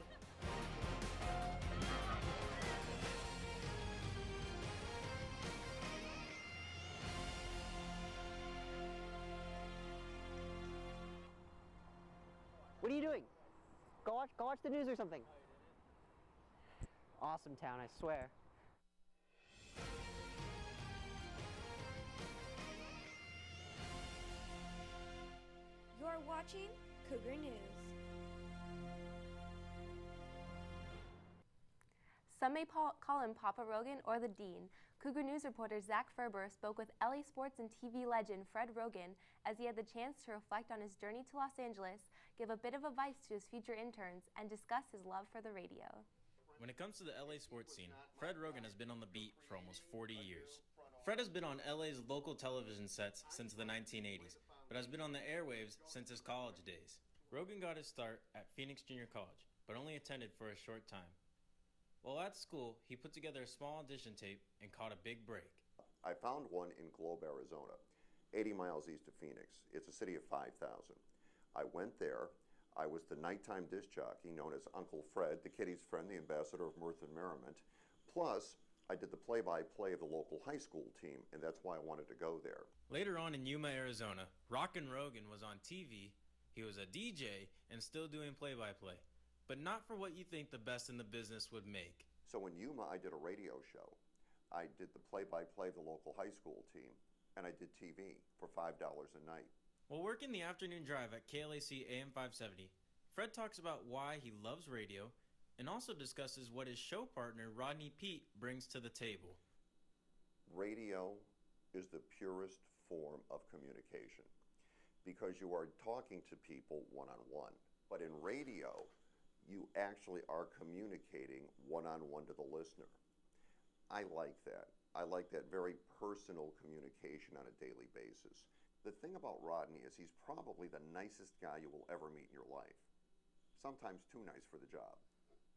Speaker 3: Go watch the news or something. Awesome town, I swear.
Speaker 28: You're watching Cougar News.
Speaker 2: Some may call him Papa Rogan or the Dean. Cougar News reporter Zach Ferber spoke with LA sports and TV legend Fred Rogan as he had the chance to reflect on his journey to Los Angeles, give a bit of advice to his future interns, and discuss his love for the radio.
Speaker 4: When it comes to the LA sports scene, Fred Rogan has been on the beat for almost 40 years. Fred has been on LA's local television sets since the 1980s, but has been on the airwaves since his college days. Rogan got his start at Phoenix Junior College, but only attended for a short time. While at school, he put together a small audition tape and caught a big break.
Speaker 6: I found one in Globe, Arizona, 80 miles east of Phoenix. It's a city of 5,000. I went there. I was the nighttime disc jockey known as Uncle Fred, the kiddies' friend, the ambassador of mirth and merriment. Plus, I did the play-by-play of the local high school team, and that's why I wanted to go there.
Speaker 4: Later on in Yuma, Arizona, Rockin' Rogan was on TV, he was a DJ, and still doing play-by-play. But not for what you think the best in the business would make.
Speaker 6: So in Yuma, I did a radio show. I did the play-by-play of the local high school team, and I did TV for $5 a night.
Speaker 4: While working the afternoon drive at KLAC AM 570, Fred talks about why he loves radio and also discusses what his show partner Rodney Peete brings to the table.
Speaker 6: Radio is the purest form of communication because you are talking to people one-on-one. But in radio, you actually are communicating one-on-one to the listener. I like that. I like that very personal communication on a daily basis. The thing about Rodney is he's probably the nicest guy you will ever meet in your life. Sometimes too nice for the job,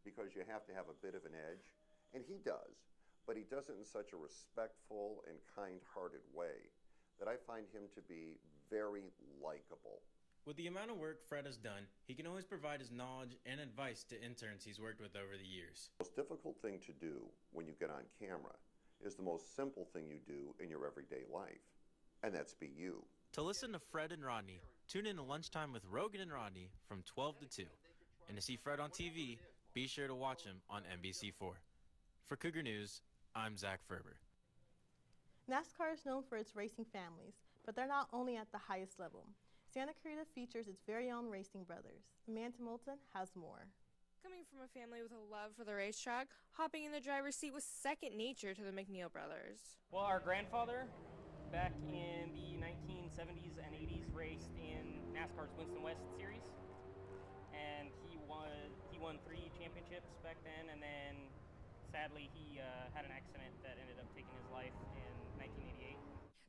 Speaker 6: because you have to have a bit of an edge, and he does, but he does it in such a respectful and kind-hearted way that I find him to be very likable.
Speaker 4: With the amount of work Fred has done, he can always provide his knowledge and advice to interns he's worked with over the years.
Speaker 6: The most difficult thing to do when you get on camera is the most simple thing you do in your everyday life, and that's be you.
Speaker 4: To listen to Fred and Rodney, tune in to Lunchtime with Rogan and Rodney from 12 to 2. And to see Fred on TV, be sure to watch him on NBC4. For Cougar News, I'm Zach Ferber.
Speaker 1: NASCAR is known for its racing families, but they're not only at the highest level. Santa Clarita features its very own racing brothers. Amanda Moulton has more.
Speaker 10: Coming from a family with a love for the racetrack, hopping in the driver's seat was second nature to the McNeil brothers.
Speaker 12: Well, our grandfather, back in the 1970s and 80s, raced in NASCAR's Winston West Series, and he won 3 championships back then, and then sadly he had an accident that ended up taking his life in 1988.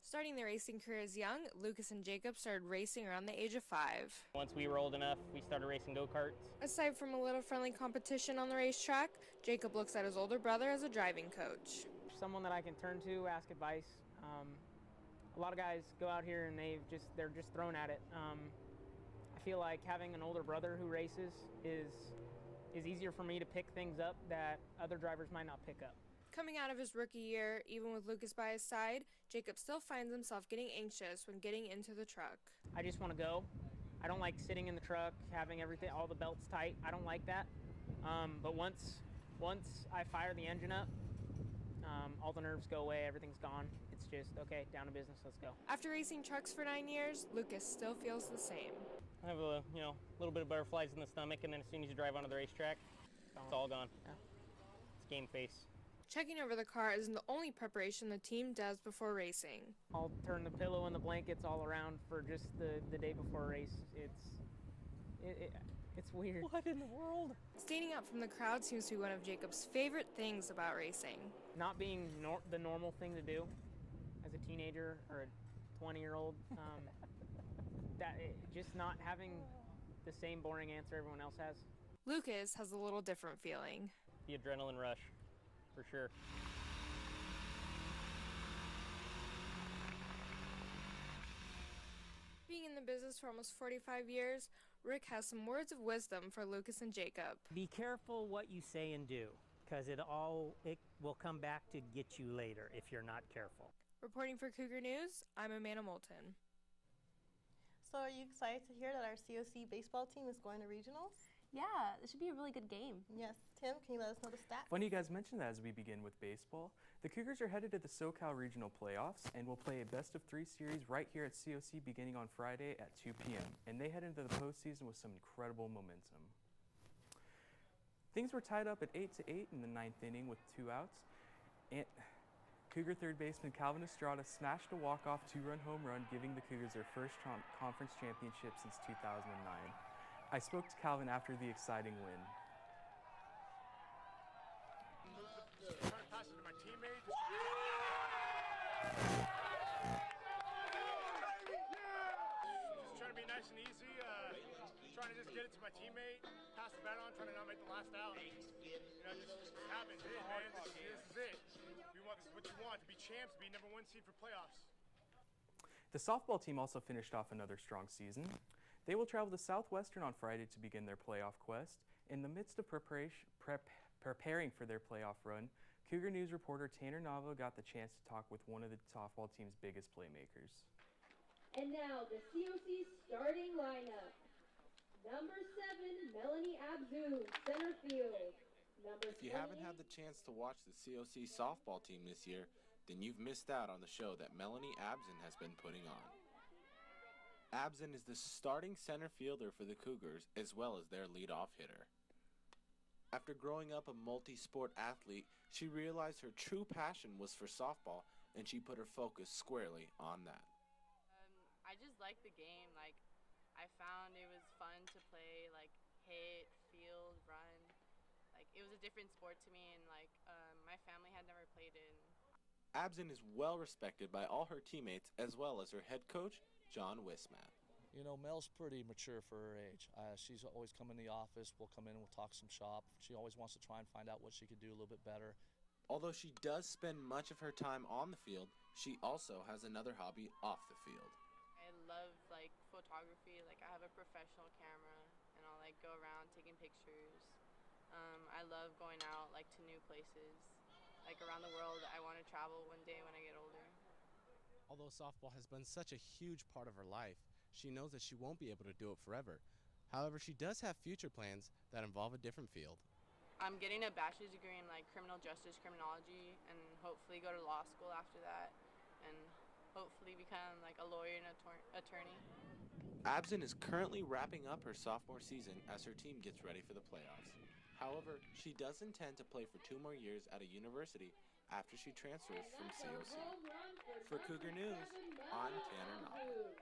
Speaker 10: Starting their racing careers young, Lucas and Jacob started racing around the age of 5.
Speaker 12: Once we were old enough, we started racing go-karts.
Speaker 10: Aside from a little friendly competition on the racetrack, Jacob looks at his older brother as a driving coach.
Speaker 14: Someone that I can turn to, ask advice. A lot of guys go out here and they're just thrown at it. I feel like having an older brother who races is easier for me to pick things up that other drivers might not pick up.
Speaker 10: Coming out of his rookie year, even with Lucas by his side, Jacob still finds himself getting anxious when getting into the truck.
Speaker 14: I just want to go. I don't like sitting in the truck, having all the belts tight. I don't like that. But once I fire the engine up, all the nerves go away, everything's gone. It's just, okay, down to business, let's go.
Speaker 10: After racing trucks for 9 years, Lucas still feels the same.
Speaker 12: I have a little bit of butterflies in the stomach, and then as soon as you drive onto the racetrack, it's all gone. Yeah. It's game face.
Speaker 10: Checking over the car isn't the only preparation the team does before racing.
Speaker 14: I'll turn the pillow and the blankets all around for just the day before a race. It's weird.
Speaker 10: What in the world? Standing out from the crowd seems to be one of Jacob's favorite things about racing.
Speaker 14: Not being the normal thing to do as a teenager or a 20-year-old. Just not having the same boring answer everyone else has.
Speaker 10: Lucas has a little different feeling.
Speaker 12: The adrenaline rush, for sure.
Speaker 10: Being in the business for almost 45 years, Rick has some words of wisdom for Lucas and Jacob.
Speaker 17: Be careful what you say and do, because it will come back to get you later if you're not careful.
Speaker 10: Reporting for Cougar News, I'm Amanda Moulton.
Speaker 1: So are you excited to hear that our COC baseball team is going to regionals?
Speaker 2: Yeah, this should be a really good game.
Speaker 1: Yes. Tim, can you let us know the stats?
Speaker 5: Funny you guys mentioned that as we begin with baseball. The Cougars are headed to the SoCal Regional Playoffs and will play a best-of-3 series right here at COC beginning on Friday at 2 p.m. And they head into the postseason with some incredible momentum. Things were tied up at 8-8 in the 9th inning with 2 outs. And Cougar third baseman Calvin Estrada smashed a walk-off 2-run home run, giving the Cougars their first conference championship since 2009. I spoke to Calvin after the exciting win.
Speaker 7: Trying to pass it to my teammate. Just trying to be nice and easy. Trying to just get it to my teammate. Pass the bat on. Trying to not make the last out. Just happens. It is, man. This is it. We want this is what you want to be champs, be number 1 seed for playoffs.
Speaker 5: The softball team also finished off another strong season. They will travel to Southwestern on Friday to begin their playoff quest. In the midst of preparing for their playoff run, Cougar News reporter Tanner Nava got the chance to talk with one of the softball team's biggest playmakers.
Speaker 8: And now the COC starting lineup. Number 7, Melanie Abzu, center field.
Speaker 9: If you haven't had the chance to watch the COC softball team this year, then you've missed out on the show that Melanie Abzen has been putting on. Abzen is the starting center fielder for the Cougars as well as their leadoff hitter. After growing up a multi-sport athlete, she realized her true passion was for softball, and she put her focus squarely on that.
Speaker 13: I just like the game. I found it was fun to play, hit, field, run. It was a different sport to me, and my family had never played it.
Speaker 9: Abzen is well respected by all her teammates as well as her head coach, John Wismat.
Speaker 15: You know, Mel's pretty mature for her age. She's always come in the office. We'll come in and we'll talk some shop. She always wants to try and find out what she could do a little bit better.
Speaker 9: Although she does spend much of her time on the field, she also has another hobby off the field.
Speaker 13: I love photography. I have a professional camera, and I'll go around taking pictures. I love going out to new places, around the world. I want to travel one day when I get older.
Speaker 9: Although softball has been such a huge part of her life, she knows that she won't be able to do it forever. However, she does have future plans that involve a different field.
Speaker 13: I'm getting a bachelor's degree in criminal justice criminology, and hopefully go to law school after that, and hopefully become a lawyer and attorney.
Speaker 9: Abzen is currently wrapping up her sophomore season as her team gets ready for the playoffs. However, she does intend to play for 2 more years at a university after she transfers from COC. For Cougar News, I'm Tanner Knopf.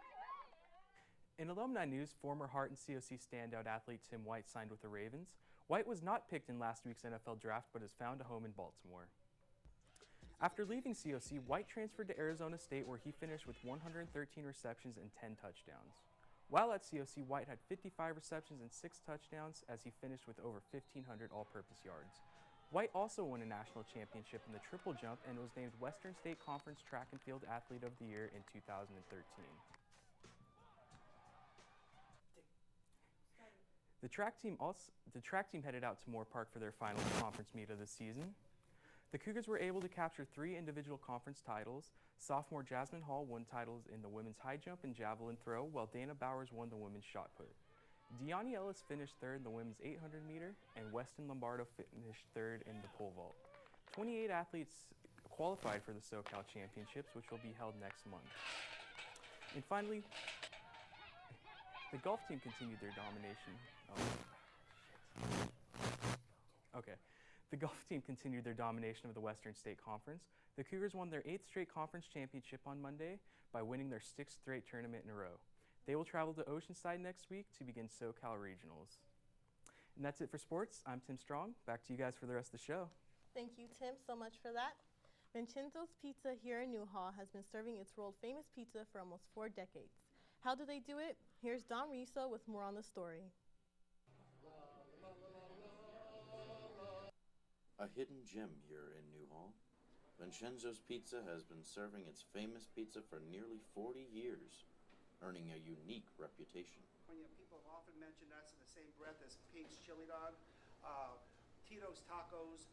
Speaker 5: In alumni news, former Hart and COC standout athlete Tim White signed with the Ravens. White was not picked in last week's NFL draft, but has found a home in Baltimore. After leaving COC, White transferred to Arizona State, where he finished with 113 receptions and 10 touchdowns. While at COC, White had 55 receptions and 6 touchdowns as he finished with over 1,500 all-purpose yards. White also won a national championship in the triple jump and was named Western State Conference Track and Field Athlete of the Year in 2013. The track team headed out to Moore Park for their final conference meet of the season. The Cougars were able to capture 3 individual conference titles. Sophomore Jasmine Hall won titles in the women's high jump and javelin throw, while Dana Bowers won the women's shot put. Deani Ellis finished 3rd in the women's 800 meter, and Weston Lombardo finished 3rd in the pole vault. 28 athletes qualified for the SoCal Championships, which will be held next month. And finally, the golf team continued their domination. The golf team continued their domination of the Western State Conference. The Cougars won their 8th straight conference championship on Monday by winning their 6th straight tournament in a row. They will travel to Oceanside next week to begin SoCal Regionals. And that's it for sports. I'm Tim Strong. Back to you guys for the rest of the show.
Speaker 1: Thank you, Tim, so much for that. Vincenzo's Pizza here in Newhall has been serving its world-famous pizza for almost 4 decades. How do they do it? Here's Don Riso with more on the story.
Speaker 16: A hidden gem here in Newhall. Vincenzo's Pizza has been serving its famous pizza for nearly 40 years, earning a unique reputation.
Speaker 18: People have often mentioned us in the same breath as Pete's Chili Dog, Tito's Tacos,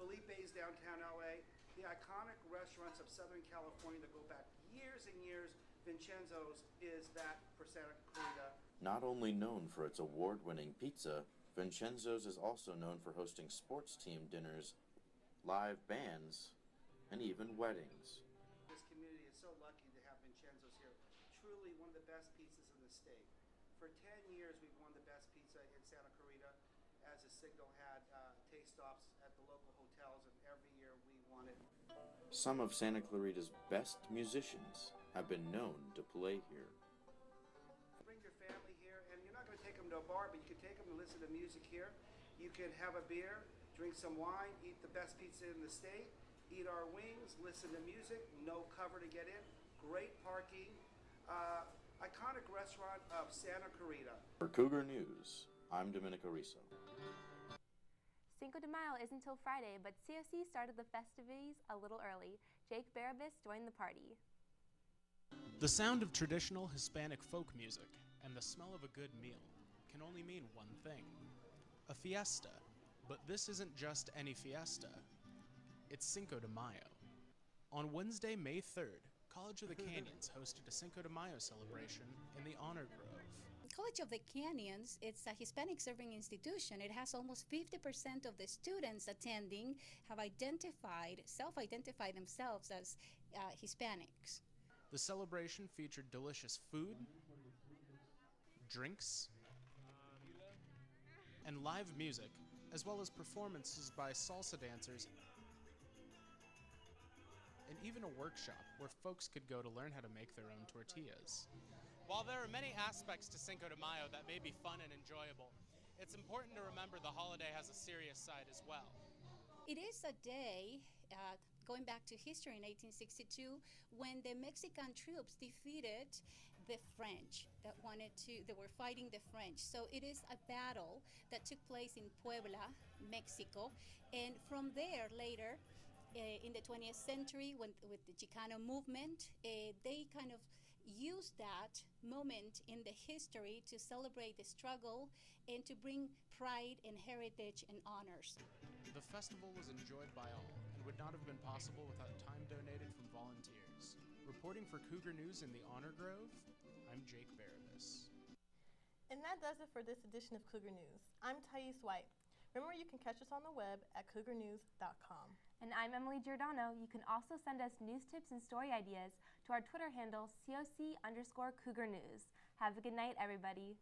Speaker 18: Felipe's downtown LA, the iconic restaurants of Southern California that go back years and years. Vincenzo's is that for Santa Clarita.
Speaker 16: Not only known for its award-winning pizza, Vincenzo's is also known for hosting sports team dinners, live bands, and even weddings.
Speaker 18: This community is so lucky to have Vincenzo's here. Truly one of the best pizzas in the state. For 10 years, we've won the best pizza in Santa Clarita, as the signal had taste-offs at the local hotels, and every year we won it.
Speaker 16: Some of Santa Clarita's best musicians have been known to play here.
Speaker 18: Bring your family here, and you're not going to take them to a bar, but you can take them to listen to music here. You can have a beer, drink some wine, eat the best pizza in the state, eat our wings, listen to music, no cover to get in, great parking, iconic restaurant of Santa Clarita.
Speaker 16: For Cougar News, I'm Domenico Riso.
Speaker 2: Cinco de Mayo isn't until Friday, but COC started the festivities a little early. Jake Barabas joined the party.
Speaker 11: The sound of traditional Hispanic folk music and the smell of a good meal can only mean one thing: a fiesta. But this isn't just any fiesta. It's Cinco de Mayo. On Wednesday, May 3rd, College of the Canyons hosted a Cinco de Mayo celebration in the Honor Grove. College of the Canyons, it's a Hispanic serving institution. It has almost 50% of the students attending have self-identified themselves as Hispanics. The celebration featured delicious food, drinks, and live music, as well as performances by salsa dancers, and even a workshop where folks could go to learn how to make their own tortillas. While there are many aspects to Cinco de Mayo that may be fun and enjoyable, it's important to remember the holiday has a serious side as well. It is a day, going back to history in 1862, when the Mexican troops defeated the French that were fighting the French. So it is a battle that took place in Puebla, Mexico, and from there later, in the 20th century, with the Chicano movement, they kind of used that moment in the history to celebrate the struggle and to bring pride and heritage and honors. The festival was enjoyed by all and would not have been possible without time donated from volunteers. Reporting for Cougar News in the Honor Grove, I'm Jake Barabas.
Speaker 1: And that does it for this edition of Cougar News. I'm Thais White. Remember, you can catch us on the web at cougarnews.com.
Speaker 2: And I'm Emily Giordano. You can also send us news tips and story ideas to our Twitter handle, COC_Cougar News. Have a good night, everybody.